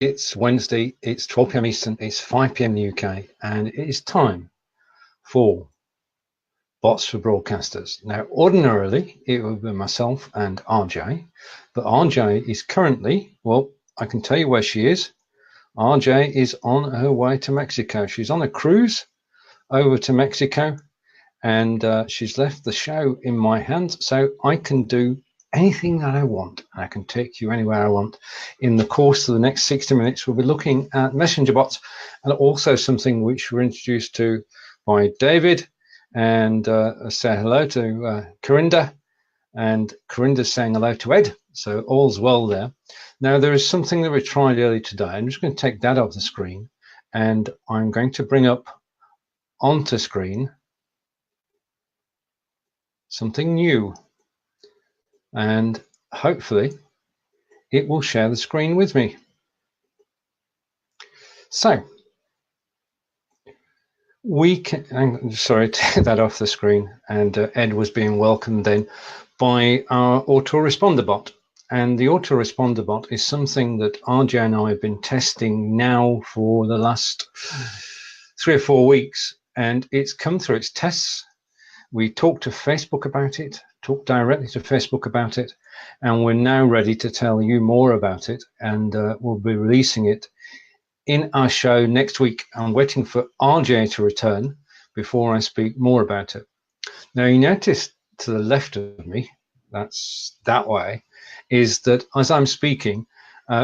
It's Wednesday, it's 12 p.m. Eastern, it's 5 p.m. UK, and it is time for Bots for Broadcasters. Now, ordinarily, it would be myself and RJ, but RJ is currently, well, I can tell you where she is. RJ is on her way to Mexico. She's on a cruise over to Mexico, and she's left the show in my hands, so I can do anything that I want. I can take you anywhere I want. In the course of the next 60 minutes, we'll be looking at messenger bots, and also something which we're introduced to by David, and say hello to Corinda, and Corinda's saying hello to Ed, so all's well there. Now, there is something that we tried earlier today. I'm just going to take that off the screen, and I'm going to bring up onto screen something new, and hopefully it will share the screen with me. So we can, I'm sorry, take that off the screen, and Ed was being welcomed then by our autoresponder bot. And the autoresponder bot is something that RJ and I have been testing now for the last 3 or 4 weeks, and it's come through its tests. We talked to Facebook about it, talked directly to Facebook about it, and we're now ready to tell you more about it, and we'll be releasing it in our show next week. I'm waiting for RJ to return before I speak more about it. Now, you notice to the left of me, that's that way, is that as I'm speaking,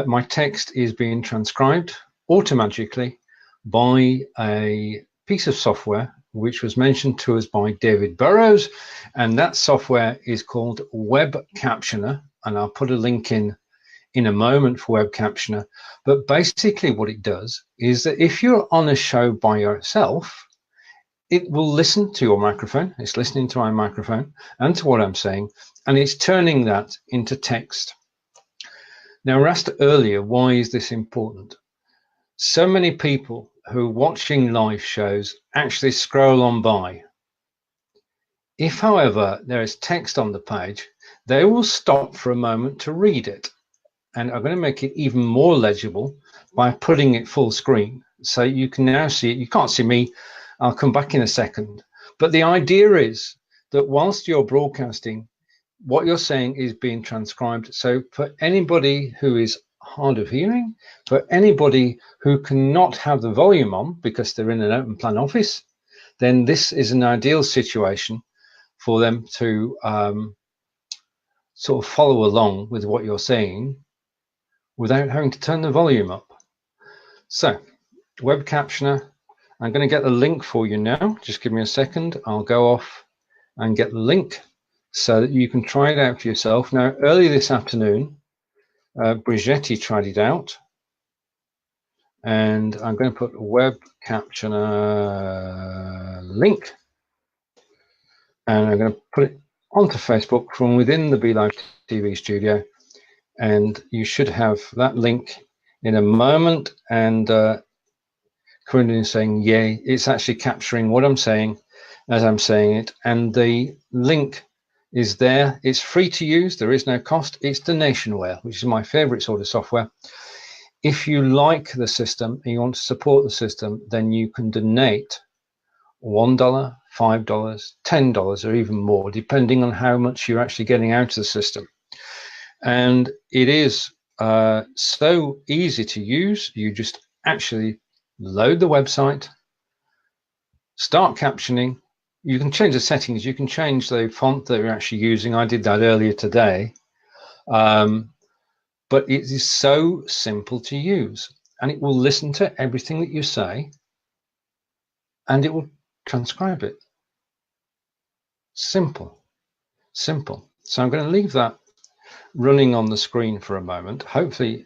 my text is being transcribed automatically by a piece of software which was mentioned to us by David Burrows, and that software is called Web Captioner, and I'll put a link in a moment for Web Captioner. But basically what it does is that if you're on a show by yourself, it will listen to your microphone. It's listening to my microphone and to what I'm saying, and it's turning that into text. Now, we asked earlier, why is this important? So many people who are watching live shows actually scroll on by. If, however, there is text on the page, they will stop for a moment to read it. And I'm going to make it even more legible by putting it full screen. So you can now see it. You can't see me. I'll come back in a second. But the idea is that whilst you're broadcasting, what you're saying is being transcribed. So for anybody who is hard of hearing, for anybody who cannot have the volume on because they're in an open plan office, then this is an ideal situation for them to sort of follow along with what you're saying without having to turn the volume up. So, Web Captioner, I'm going to get the link for you now. Just give me a second. I'll go off and get the link so that you can try it out for yourself. Now, earlier this afternoon, Brigetti tried it out, and I'm going to put a Web Captioner link, and I'm going to put it onto Facebook from within the Be Live TV studio, and you should have that link in a moment. And Corinne is saying, yay, it's actually capturing what I'm saying as I'm saying it, and the link is there. It's free to use. There is no cost. It's Donationware, which is my favorite sort of software. If you like the system and you want to support the system, then you can donate $1, $5, $10, or even more, depending on how much you're actually getting out of the system. And it is so easy to use. You just actually load the website, start captioning. You can change the settings. You can change the font that you're actually using. I did that earlier today. But it is so simple to use, and it will listen to everything that you say, and it will transcribe it. Simple, simple. So I'm going to leave that running on the screen for a moment. Hopefully,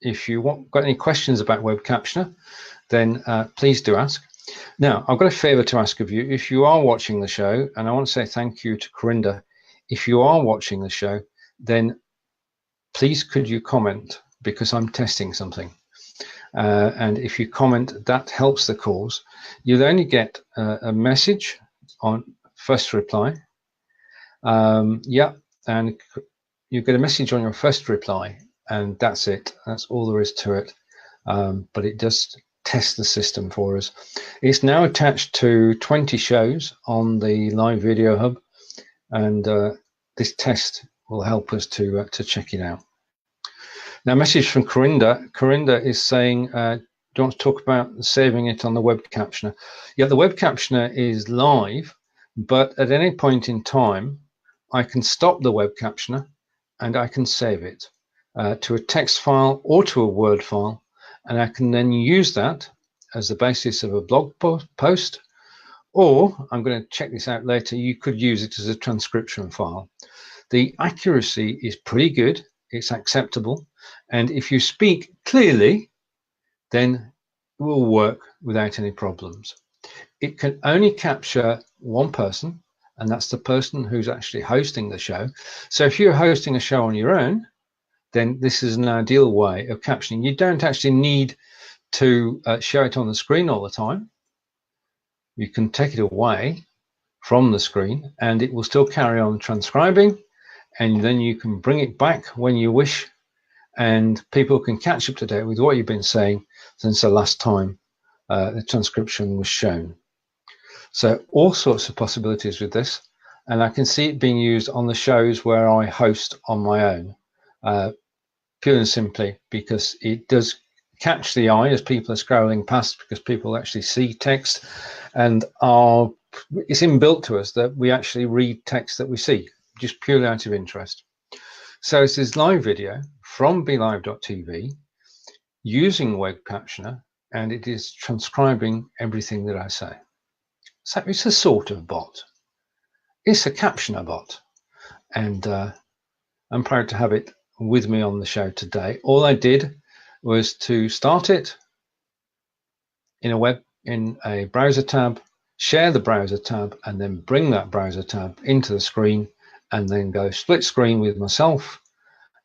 if you got any questions about Web Captioner, then please do ask. Now, I've got a favor to ask of you. If you are watching the show, and I want to say thank you to Corinda, if you are watching the show, then please could you comment, because I'm testing something. And if you comment, that helps the cause. You'll only get a message on first reply. Yeah, and you get a message on your first reply, and that's it. That's all there is to it. but it does test the system for us. It's now attached to 20 shows on the Live Video Hub, and this test will help us to check it out. Now, message from Corinda. Corinda is saying, do you want to talk about saving it on the web captioner? Yeah, the web captioner is live, but at any point in time, I can stop the web captioner and I can save it to a text file or to a Word file, and I can then use that as the basis of a blog post, or I'm going to check this out later, you could use it as a transcription file. The accuracy is pretty good, it's acceptable, and if you speak clearly, then it will work without any problems. It can only capture one person, and that's the person who's actually hosting the show. So if you're hosting a show on your own, then this is an ideal way of captioning. You don't actually need to show it on the screen all the time. You can take it away from the screen and it will still carry on transcribing, and then you can bring it back when you wish, and people can catch up to date with what you've been saying since the last time the transcription was shown. So all sorts of possibilities with this, and I can see it being used on the shows where I host on my own, purely and simply because it does catch the eye as people are scrolling past, because people actually see text, and it's inbuilt to us that we actually read text that we see, just purely out of interest. So this is live video from BeLive.tv using web captioner, and it is transcribing everything that I say. So it's a sort of bot. It's a captioner bot, and I'm proud to have it with me on the show today. All I did was to start it in a browser tab, share the browser tab, and then bring that browser tab into the screen, and then go split screen with myself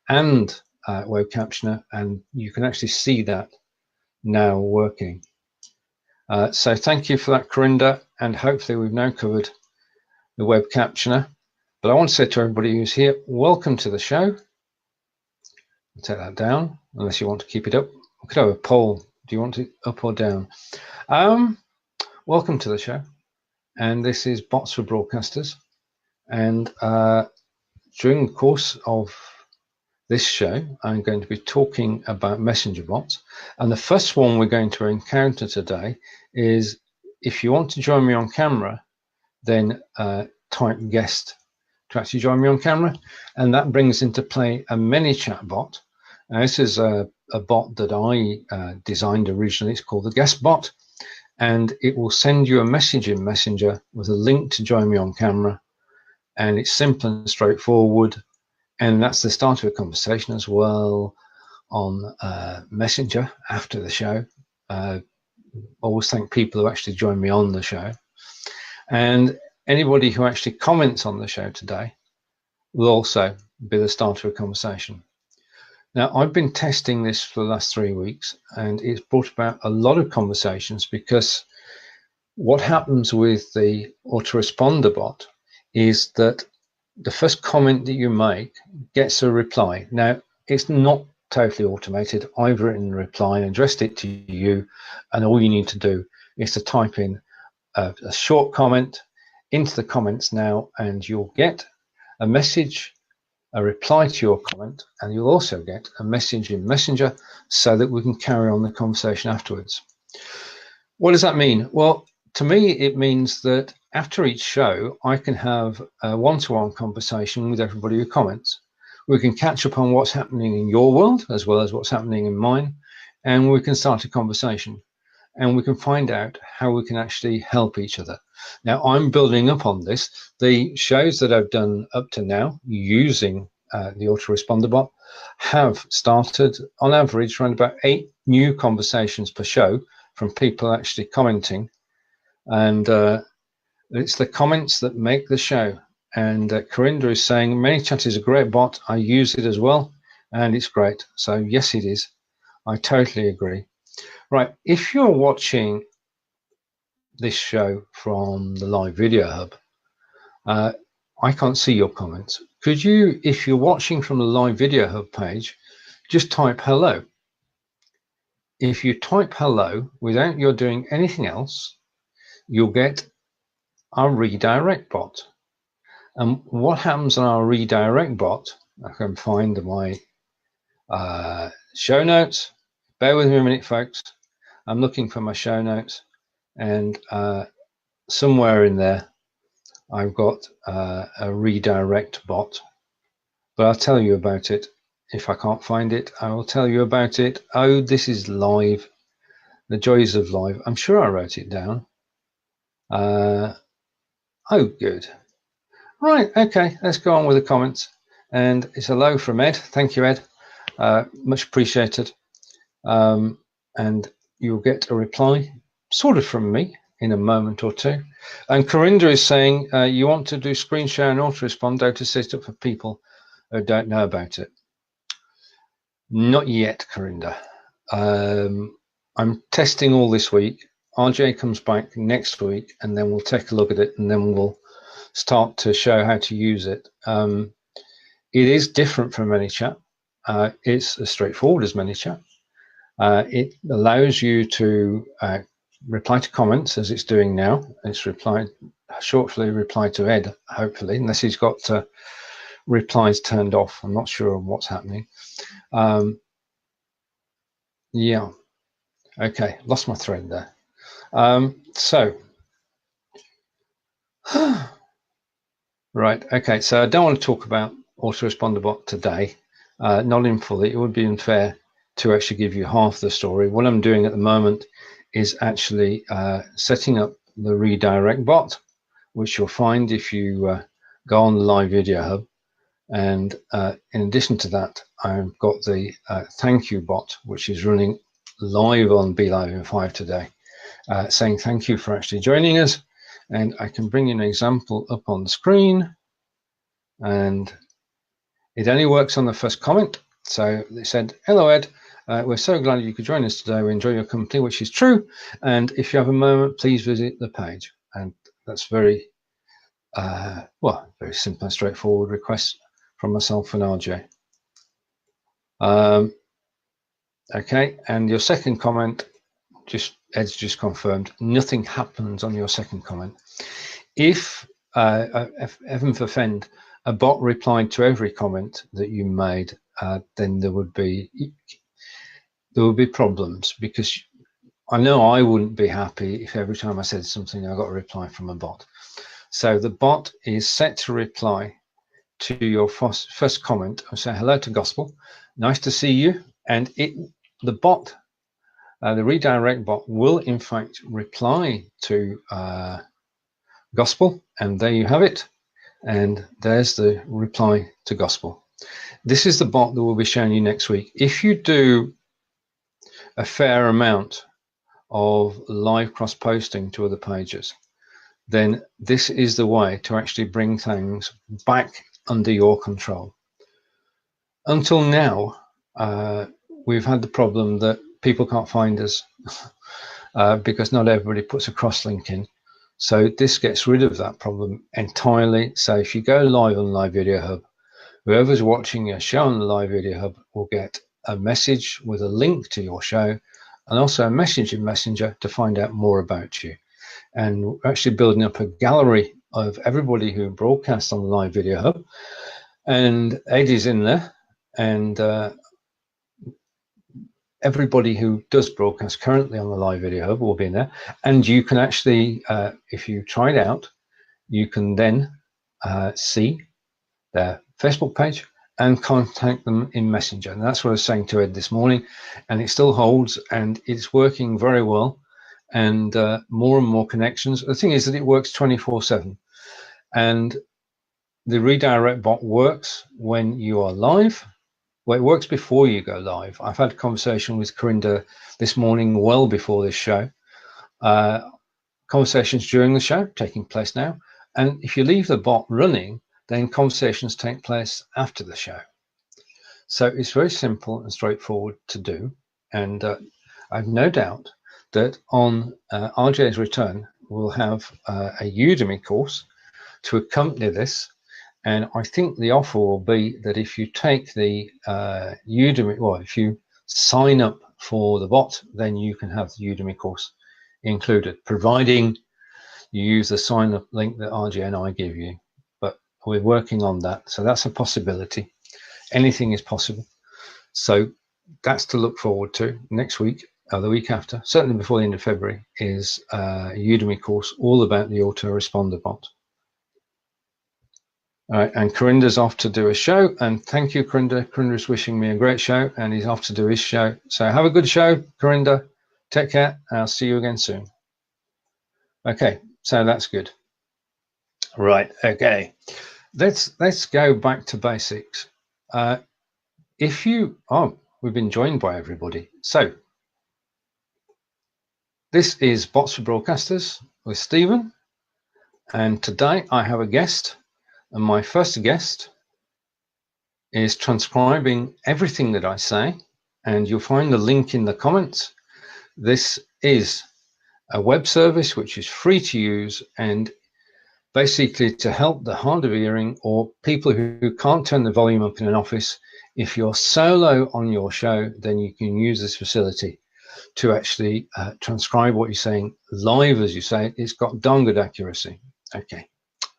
and web captioner, and you can actually see that now working. So thank you for that, Corinda, and hopefully we've now covered the web captioner. But I want to say to everybody who's here, welcome to the show. I'll take that down, unless you want to keep it up. We could have a poll. Do you want it up or down? Welcome to the show. And this is Bots for Broadcasters. And during the course of this show, I'm going to be talking about messenger bots. And the first one we're going to encounter today is, if you want to join me on camera, then type guest to actually join me on camera. And that brings into play a ManyChat bot. Now, this is a bot that I designed originally. It's called the guest bot. And it will send you a message in Messenger with a link to join me on camera. And it's simple and straightforward. And that's the start of a conversation as well on Messenger after the show. Always thank people who actually join me on the show. And anybody who actually comments on the show today will also be the start of a conversation. Now, I've been testing this for the last 3 weeks, and it's brought about a lot of conversations, because what happens with the autoresponder bot is that the first comment that you make gets a reply. Now, it's not totally automated. I've written a reply and addressed it to you, and all you need to do is to type in a short comment into the comments now, and you'll get a message, a reply to your comment, and you'll also get a message in Messenger so that we can carry on the conversation afterwards. What does that mean? Well, to me, it means that after each show, I can have a one-to-one conversation with everybody who comments. We can catch up on what's happening in your world as well as what's happening in mine, and we can start a conversation, and we can find out how we can actually help each other. Now, I'm building up on this. The shows that I've done up to now using the autoresponder bot have started on average around about 8 new conversations per show from people actually commenting. And it's the comments that make the show. And Corinda is saying, ManyChat is a great bot. I use it as well, and it's great. So yes, it is. I totally agree. Right, if you're watching this show from the Live Video Hub, I can't see your comments. Could you, if you're watching from the Live Video Hub page, just type hello? if you type hello without you doing anything else, you'll get our redirect bot. And what happens on our redirect bot, I can find my show notes. Bear with me a minute, folks. I'm looking for my show notes, and somewhere in there, I've got a redirect bot, but I'll tell you about it. If I can't find it, I will tell you about it. Oh, this is live. The joys of live. I'm sure I wrote it down. Oh, good. Right, okay, let's go on with the comments. And it's hello from Ed. Thank you, Ed. Much appreciated. And you'll get a reply, sort of from me, in a moment or two. And Corinda is saying, you want to do screen share and auto-respond to set up for people who don't know about it. Not yet, Corinda. I'm testing all this week. RJ comes back next week, and then we'll take a look at it, and then we'll start to show how to use it. It is different from ManyChat. It's as straightforward as ManyChat. It allows you to reply to comments as it's doing now. It's shortly reply to Ed, hopefully, unless he's got replies turned off. I'm not sure what's happening. Yeah. Okay, lost my thread there. Right, okay, so I don't want to talk about autoresponder bot today, not in full. It would be unfair to actually give you half the story. What I'm doing at the moment is actually setting up the redirect bot, which you'll find if you go on the Live Video Hub. And in addition to that, I've got the thank you bot, which is running live on BeLive in 5 today, saying thank you for actually joining us. And I can bring you an example up on the screen. And it only works on the first comment. So they said, hello, Ed. We're so glad you could join us today. We enjoy your company, which is true. And if you have a moment, please visit the page. And that's very, very simple and straightforward request from myself and RJ. Okay, and your second comment, Ed's just confirmed, nothing happens on your second comment. If heaven forfend, a bot replied to every comment that you made, then there would be problems, because I know I wouldn't be happy if every time I said something I got a reply from a bot. So the bot is set to reply to your first comment and say hello to Gospel, nice to see you, and the bot, the redirect bot, will in fact reply to Gospel, and there you have it. And there's the reply to Gospel. This is the bot that we'll be showing you next week. If you do a fair amount of live cross-posting to other pages, then this is the way to actually bring things back under your control. Until now, we've had the problem that people can't find us because not everybody puts a cross-link in. So this gets rid of that problem entirely. So if you go live on Live Video Hub, whoever's watching your show on the Live Video Hub will get a message with a link to your show, and also a message in Messenger to find out more about you. And we're actually building up a gallery of everybody who broadcasts on the Live Video Hub. And Eddie's in there, and everybody who does broadcast currently on the Live Video Hub will be in there. And you can actually, if you try it out, you can then see their Facebook page and contact them in Messenger. And that's what I was saying to Ed this morning, and it still holds, and it's working very well, and more and more connections. The thing is that it works 24/7, and the redirect bot works when you are live. Well, it works before you go live. I've had a conversation with Corinda this morning, well before this show. Conversations during the show taking place now. And if you leave the bot running, then conversations take place after the show. So it's very simple and straightforward to do. And I've no doubt that on RJ's return, we'll have a Udemy course to accompany this. And I think the offer will be that if you take the Udemy, well, if you sign up for the bot, then you can have the Udemy course included, providing you use the sign up link that RJ and I give you. But we're working on that, so that's a possibility. Anything is possible. So that's to look forward to. Next week or the week after, certainly before the end of February, is a Udemy course all about the autoresponder bot. All right, and Corinda's off to do a show, and thank you, Corinda. Corinda's wishing me a great show, and he's off to do his show. So have a good show, Corinda. Take care. I'll see you again soon. Okay, so that's good. Right. Okay. Let's go back to basics. We've been joined by everybody. So this is Bots for Broadcasters with Stephen, and today I have a guest, and my first guest is transcribing everything that I say, and you'll find the link in the comments. This is a web service which is free to use, and basically to help the hard of hearing or people who can't turn the volume up in an office. If you're solo on your show, then you can use this facility to actually transcribe what you're saying live as you say it. It's got darn good accuracy. Okay,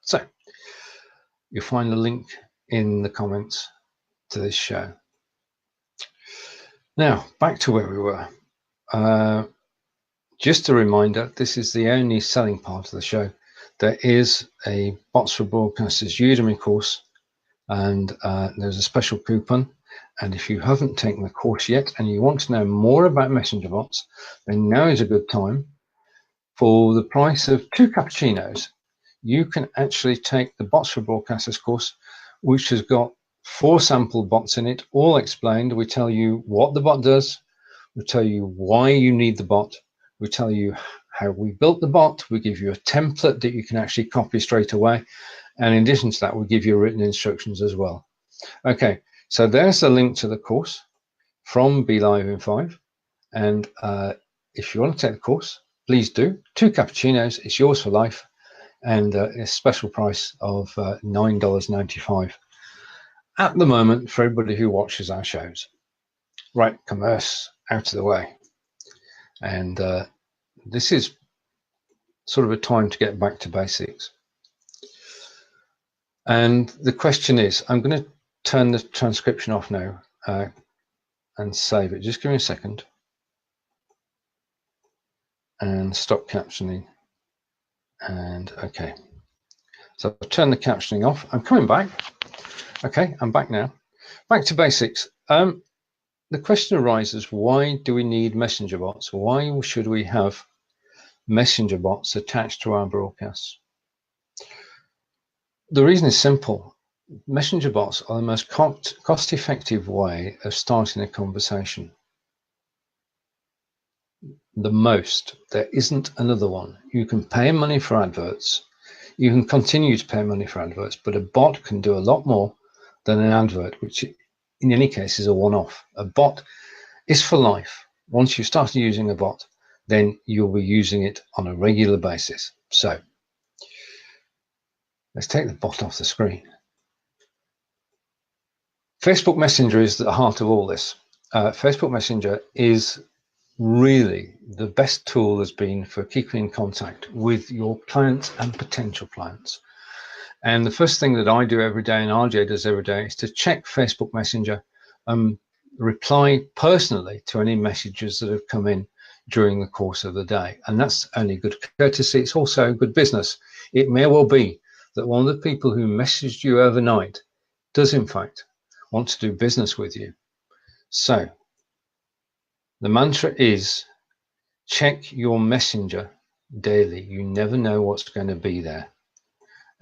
so you'll find the link in the comments to this show. Now, back to where we were. Just a reminder, this is the only selling part of the show. There is a Bots for Broadcasters Udemy course, and there's a special coupon. And if you haven't taken the course yet and you want to know more about messenger bots, then now is a good time. For the price of 2 cappuccinos, you can actually take the Bots for Broadcasters course, which has got 4 sample bots in it, all explained. We tell you what the bot does. We tell you why you need the bot. We tell you how we built the bot. We give you a template that you can actually copy straight away. And in addition to that, we give you written instructions as well. Okay, so there's the link to the course from Be Live in 5. And if you want to take the course, please do. 2 cappuccinos, it's yours for life. And a special price of $9.95 at the moment for everybody who watches our shows. Right, commerce out of the way. And this is sort of a time to get back to basics. And the question is, I'm going to turn the transcription off now and save it. Just give me a second. And stop captioning. And okay. So I'll turn the captioning off. I'm coming back. Okay, I'm back now. Back to basics. The question arises, why do we need messenger bots? Why should we have messenger bots attached to our broadcasts? The reason is simple. Messenger bots are the most cost-effective way of starting a conversation. The most. There isn't another one. You can pay money for adverts. You can continue to pay money for adverts, but a bot can do a lot more than an advert, which in any case is a one-off. A bot is for life. Once you start using a bot, then you'll be using it on a regular basis. So let's take the bot off the screen. Facebook Messenger is the heart of all this. Facebook Messenger is really the best tool has been for keeping in contact with your clients and potential clients. And the first thing that I do every day and RJ does every day is to check Facebook Messenger, reply personally to any messages that have come in during the course of the day. And that's only good courtesy. It's also good business. It may well be that one of the people who messaged you overnight does in fact want to do business with you. So the mantra is check your messenger daily. You never know what's going to be there.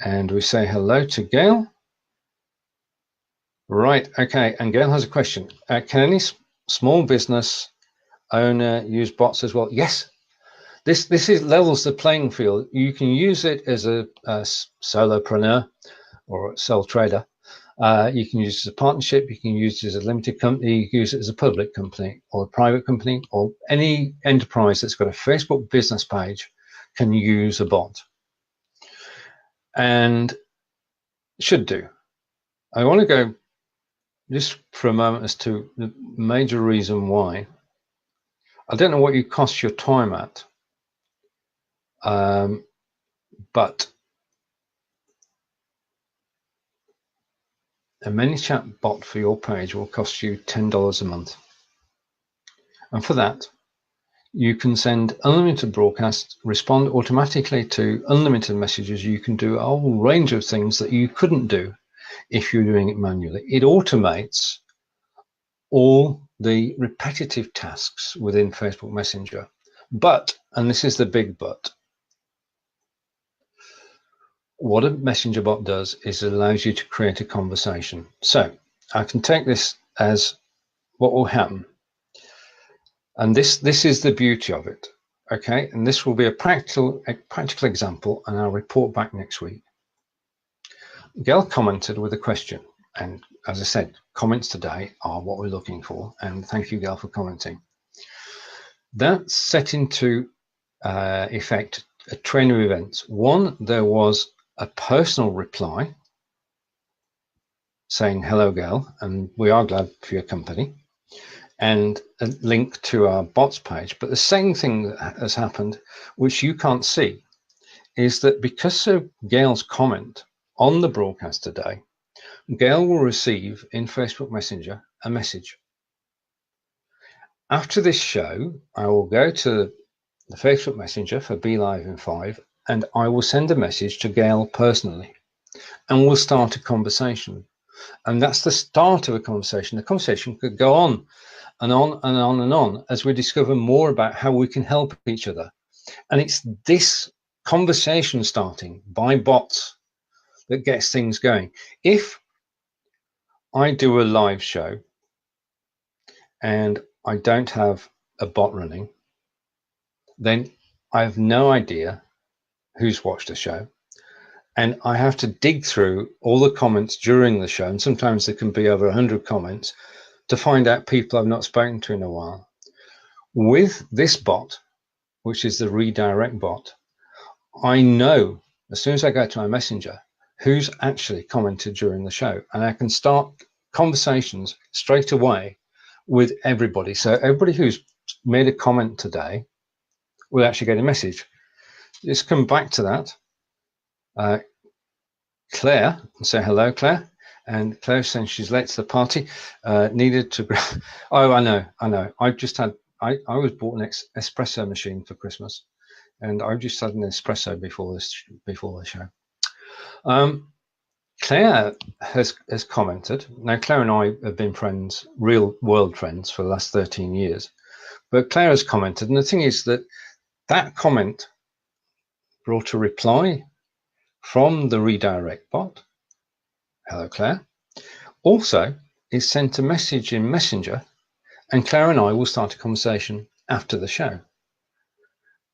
And we say hello to Gail. Right, okay, and Gail has a question. Can any small business owner use bots as well? Yes, this is levels the playing field. You can use it as a solopreneur or a sole trader. You can use it as a partnership. You can use it as a limited company. You can use it as a public company or a private company, or any enterprise that's got a Facebook business page can use a bot. And should do. I want to go just for a moment as to the major reason why I don't know what you cost your time at, but a ManyChat bot for your page will cost you $10 a month. And for that, you can send unlimited broadcasts, respond automatically to unlimited messages. You can do a whole range of things that you couldn't do if you're doing it manually. It automates all the repetitive tasks within Facebook Messenger. But, and this is the big but, what a messenger bot does is it allows you to create a conversation. So I can take this as what will happen. And this is the beauty of it. Okay, and this will be a practical example, and I'll report back next week. Gail commented with a question, and as I said, comments today are what we're looking for, and thank you, Gail, for commenting. That set into effect a train of events. One, there was a personal reply saying, hello, Gail, and we are glad for your company, and a link to our bots page. But the same thing that has happened, which you can't see, is that because of Gail's comment on the broadcast today, Gail will receive in Facebook Messenger a message. After this show, I will go to the Facebook Messenger for Be Live in 5, and I will send a message to Gail personally, and we'll start a conversation. And that's the start of a conversation. The conversation could go on and on and on and on as we discover more about how we can help each other. And it's this conversation starting by bots that gets things going. If I do a live show and I don't have a bot running, then I have no idea who's watched the show. And I have to dig through all the comments during the show, and sometimes there can be over 100 comments, to find out people I've not spoken to in a while. With this bot, which is the redirect bot, I know as soon as I go to my messenger who's actually commented during the show, and I can start conversations straight away with everybody. So everybody who's made a comment today will actually get a message. Let's come back to that. Claire, say hello, Claire. And Claire saying she's late to the party. Needed to. Oh, I know. I've just had. I was bought an espresso machine for Christmas, and I've just had an espresso before the show. Claire has commented. Now, Claire and I have been friends, real world friends, for the last 13 years. But Claire has commented, and the thing is that comment brought a reply from the redirect bot. Hello, Claire. Also, it sent a message in Messenger, and Claire and I will start a conversation after the show.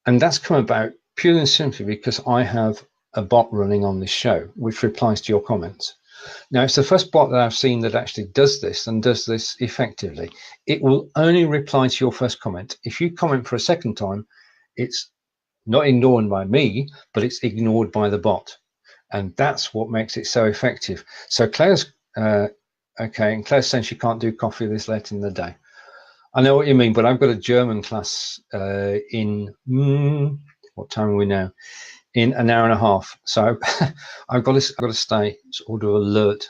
And that's come about purely and simply because I have a bot running on this show, which replies to your comments. Now, it's the first bot that I've seen that actually does this and does this effectively. It will only reply to your first comment. If you comment for a second time, it's not ignored by me, but it's ignored by the bot. And that's what makes it so effective. So Claire's, okay, and Claire's saying she can't do coffee this late in the day. I know what you mean, but I've got a German class in, what time are we now? In an hour and a half. So I've got to stay sort of alert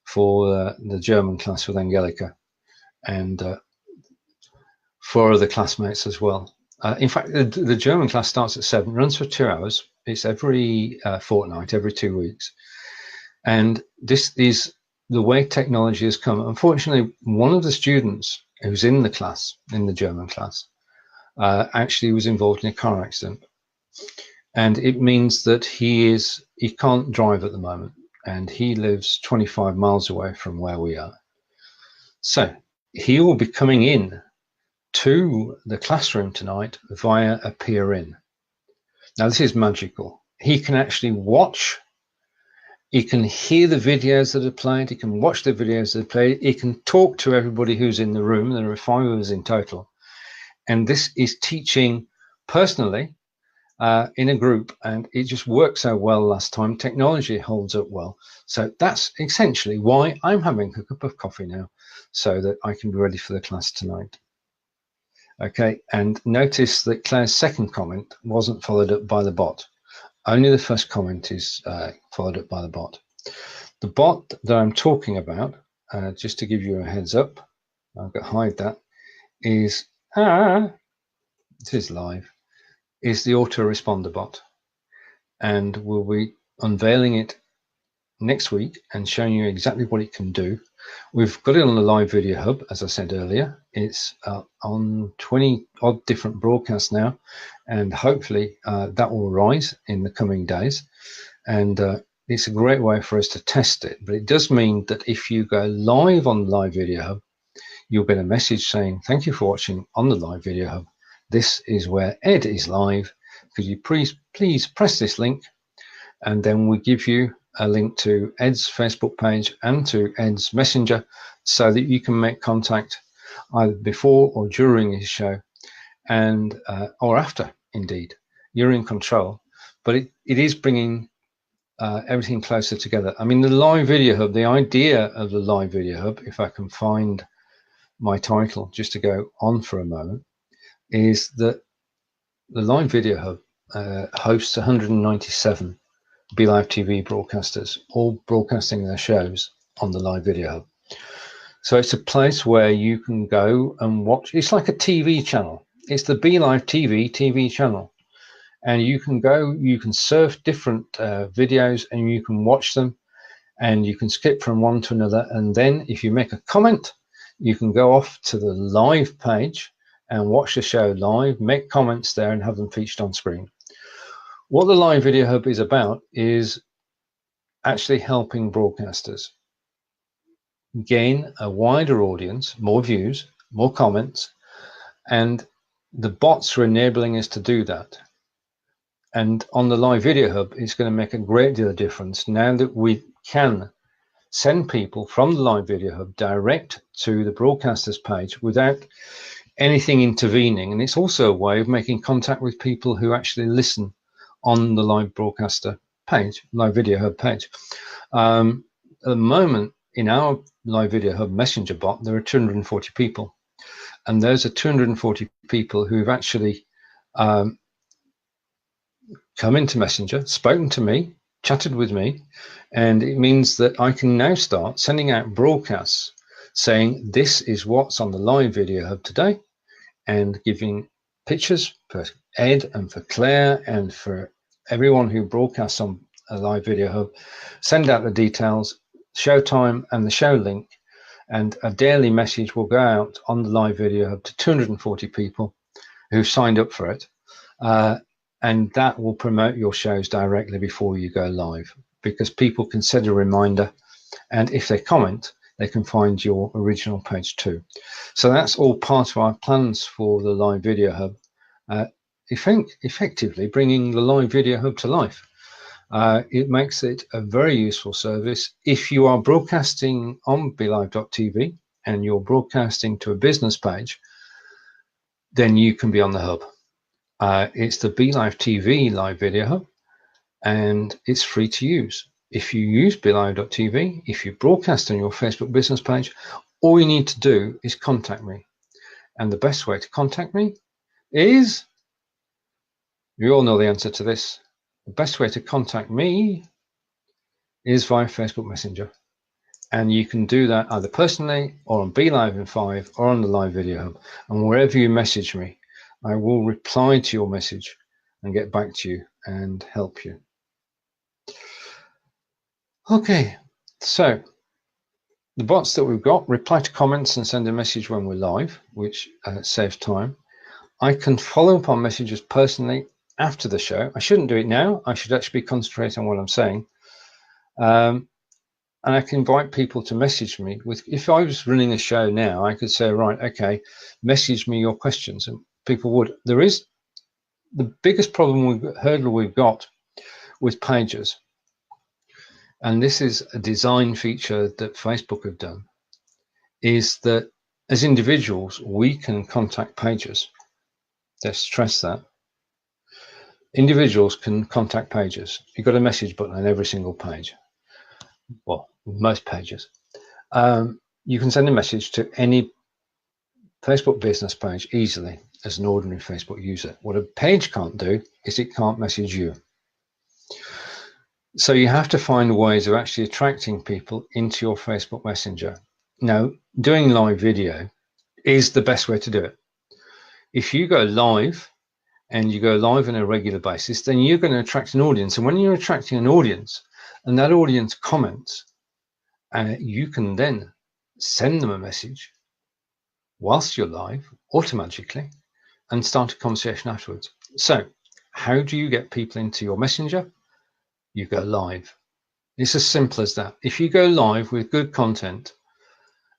for the German class with Angelica and 4 other classmates as well. In fact, the German class starts at 7, runs for 2 hours. It's every fortnight, every 2 weeks. And this is the way technology has come. Unfortunately, one of the students who's in the class, in the German class, actually was involved in a car accident. And it means that he can't drive at the moment, and he lives 25 miles away from where we are. So he will be coming in to the classroom tonight via a peer-in. Now, this is magical. He can actually watch, he can hear the videos that are played, he can watch the videos that are played, he can talk to everybody who's in the room. There are 5 of us in total. And this is teaching personally in a group, and it just worked so well last time. Technology holds up well. So that's essentially why I'm having a cup of coffee now, so that I can be ready for the class tonight. Okay, and notice that Claire's second comment wasn't followed up by the bot. Only the first comment is followed up by the bot. The bot that I'm talking about, just to give you a heads up, I've got to hide that, is, it is live, is the autoresponder bot. And we'll be unveiling it next week and showing you exactly what it can do. We've got it on the live video hub, as I said earlier. It's on 20 odd different broadcasts now, and hopefully that will rise in the coming days. And it's a great way for us to test it. But it does mean that if you go live on the live video hub, you'll get a message saying, thank you for watching on the live video hub. This is where Ed is live. Could you please press this link? And then we give you a link to Ed's Facebook page and to Ed's Messenger so that you can make contact either before or during his show and or after, indeed. You're in control, but it is bringing everything closer together. I mean, the live video hub, the idea of the live video hub, if I can find my title just to go on for a moment, is that the live video hub hosts 197 BeLive TV broadcasters, all broadcasting their shows on the live video hub. So it's a place where you can go and watch. It's like a TV channel. It's the BeLive TV channel. And you can go, you can surf different videos and you can watch them and you can skip from one to another. And then if you make a comment, you can go off to the live page and watch the show live, make comments there and have them featured on screen. What the live video hub is about is actually helping broadcasters gain a wider audience, more views, more comments, and the bots are enabling us to do that. And on the live video hub, it's going to make a great deal of difference now that we can send people from the live video hub direct to the broadcasters page without anything intervening. And it's also a way of making contact with people who actually listen on the live broadcaster page, live video hub page. At the moment, in our live video hub messenger bot, there are 240 people, and those are 240 people who've actually come into Messenger, spoken to me, chatted with me, and it means that I can now start sending out broadcasts saying this is what's on the live video hub today, and giving pictures for Ed and for Claire and for everyone who broadcasts on a live video hub, send out the details, show time and the show link, and a daily message will go out on the live video hub to 240 people who've signed up for it. And that will promote your shows directly before you go live, because people can set a reminder, and if they comment, they can find your original page too. So that's all part of our plans for the live video hub, effectively bringing the live video hub to life. It makes it a very useful service. If you are broadcasting on BeLive.tv and you're broadcasting to a business page, then you can be on the hub. It's the BeLive TV live video hub, and it's free to use. If you use BeLive.tv, if you broadcast on your Facebook business page, all you need to do is contact me. And the best way to contact me is, you all know the answer to this. The best way to contact me is via Facebook Messenger. And you can do that either personally or on BeLive in 5 or on the live video hub. And wherever you message me, I will reply to your message and get back to you and help you. Okay, so the bots that we've got reply to comments and send a message when we're live, which saves time. I can follow up on messages personally after the show. I shouldn't do it now. I should actually concentrate on what I'm saying. And I can invite people to message me. If I was running a show now, I could say, right, okay, message me your questions, and people would. There is the biggest hurdle we've got with pages, and this is a design feature that Facebook have done, is that as individuals, we can contact pages. Let's stress that. Individuals can contact pages. You've got a message button on every single page. Well, most pages. You can send a message to any Facebook business page easily as an ordinary Facebook user. What a page can't do is it can't message you. So you have to find ways of actually attracting people into your Facebook Messenger. Now, doing live video is the best way to do it. If you go live and you go live on a regular basis, then you're going to attract an audience. And when you're attracting an audience and that audience comments, you can then send them a message whilst you're live automatically and start a conversation afterwards. So how do you get people into your messenger? You go live. It's as simple as that. If you go live with good content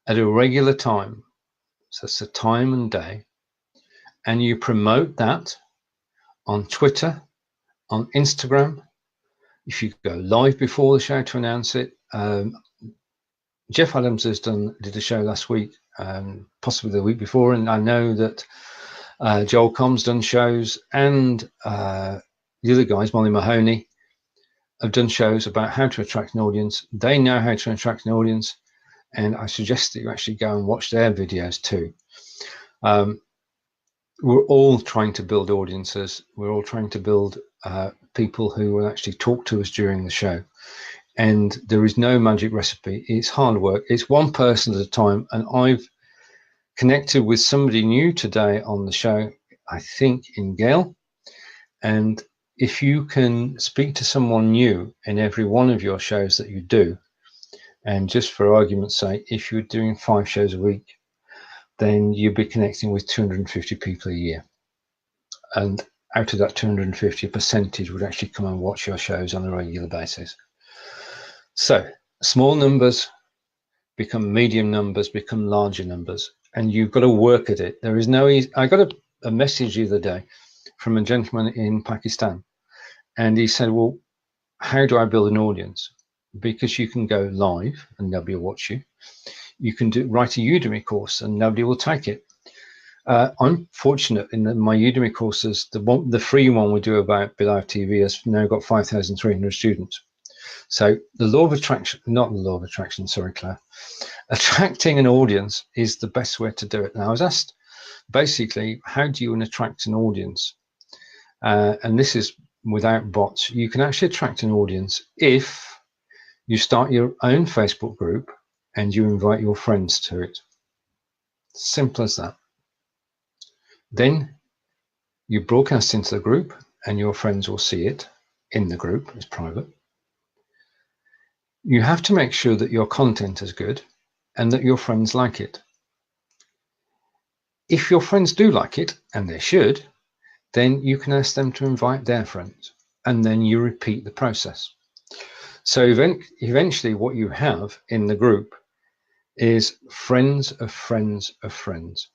at a regular time, so it's a time and day, and you promote that on Twitter, on Instagram, if you go live before the show to announce it. Jeff Adams did a show last week, possibly the week before, and I know that Joel Combs done shows, and the other guys, Molly Mahoney, have done shows about how to attract an audience. They know how to attract an audience, and I suggest that you actually go and watch their videos too. We're all trying to build audiences. We're all trying to build people who will actually talk to us during the show. And there is no magic recipe. It's hard work. It's one person at a time. And I've connected with somebody new today on the show, I think in Gail. And if you can speak to someone new in every one of your shows that you do, and just for argument's sake, if you're doing 5 shows a week, then you'll be connecting with 250 people a year. And out of that 250, a percentage would actually come and watch your shows on a regular basis. So small numbers become medium numbers, become larger numbers, and you've got to work at it. There is no easy. I got a message the other day from a gentleman in Pakistan, and he said, well, how do I build an audience? Because you can go live and nobody will watch you. You can write a Udemy course and nobody will take it. I'm fortunate in that my Udemy courses, the free one we do about BeLive TV has now got 5,300 students. So the law of attraction, not the law of attraction, sorry, Claire. Attracting an audience is the best way to do it. Now, I was asked, basically, how do you attract an audience? And this is without bots. You can actually attract an audience if you start your own Facebook group and you invite your friends to it. Simple as that. Then you broadcast into the group and your friends will see it in the group. It's private. You have to make sure that your content is good and that your friends like it. If your friends do like it, and they should, then you can ask them to invite their friends, and then you repeat the process. So eventually what you have in the group is friends of friends of friends.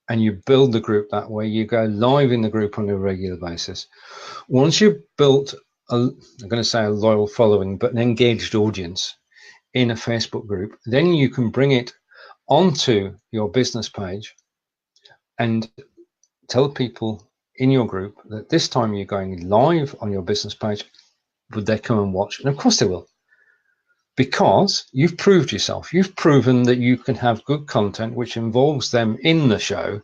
And you build the group that way. You go live in the group on a regular basis. Once you've built, I'm going to say a loyal following, but an engaged audience in a Facebook group, then you can bring it onto your business page and tell people in your group that this time you're going live on your business page. Would they come and watch? And of course they will, because you've proved yourself. You've proven that you can have good content which involves them in the show,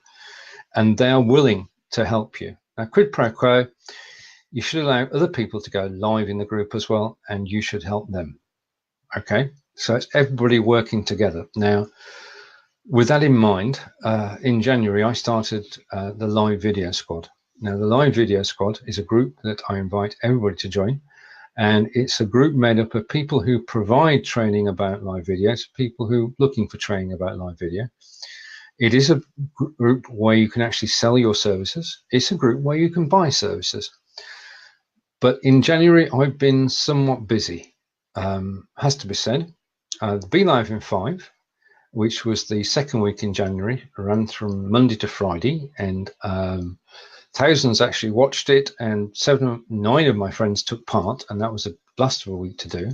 and they are willing to help you. Now, quid pro quo, you should allow other people to go live in the group as well, and you should help them. Okay, so it's everybody working together. Now, with that in mind, in January, I started the Live Video Squad. Now, the Live Video Squad is a group that I invite everybody to join. And it's a group made up of people who provide training about live videos, people who are looking for training about live video. It is a group where you can actually sell your services. It's a group where you can buy services. But in January, I've been somewhat busy, has to be said. The Be Live in 5, which was the second week in January, ran from Monday to Friday, and thousands actually watched it, and 9 of my friends took part, and that was a blast of a week to do.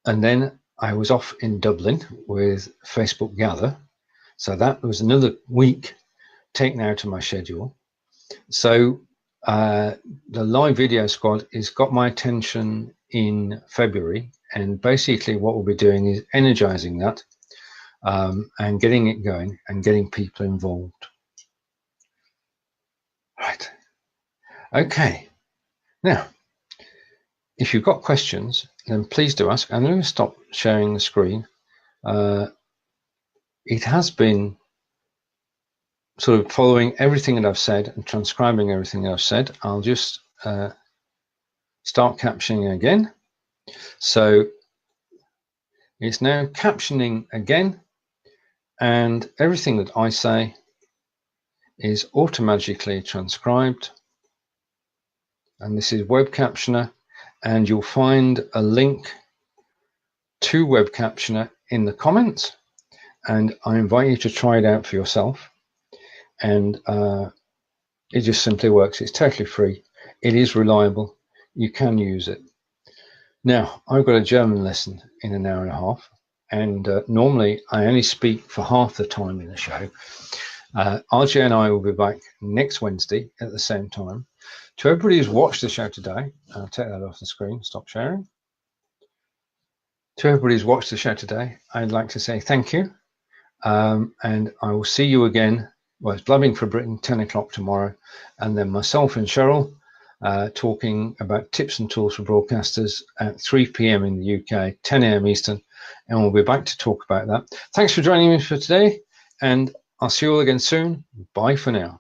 And then I was off in Dublin with Facebook Gather, so that was another week taken out of my schedule. So the Live Video Squad has got my attention in February, and basically what we'll be doing is energizing that. and getting it going and getting people involved. Right. Okay. Now, if you've got questions, then please do ask. I'm going to stop sharing the screen. It has been sort of following everything that I've said and transcribing everything that I've said. I'll just start captioning again. So it's now captioning again, and everything that I say is automatically transcribed. And this is Web Captioner, and you'll find a link to Web Captioner in the comments, and I invite you to try it out for yourself. And it just simply works. It's totally free. It is reliable. You can use it. Now, I've got a German lesson in an hour and a half, and normally I only speak for half the time in the show. RJ and I will be back next Wednesday at the same time. To everybody who's watched the show today, I'll take that off the screen, stop sharing. To everybody who's watched the show today, I'd like to say thank you. And I will see you again. Well, it's Blubbing for Britain, 10 o'clock tomorrow. And then myself and Cheryl talking about tips and tools for broadcasters at 3 p.m. in the UK, 10 a.m. Eastern. And we'll be back to talk about that. Thanks for joining me for today. And I'll see you all again soon. Bye for now.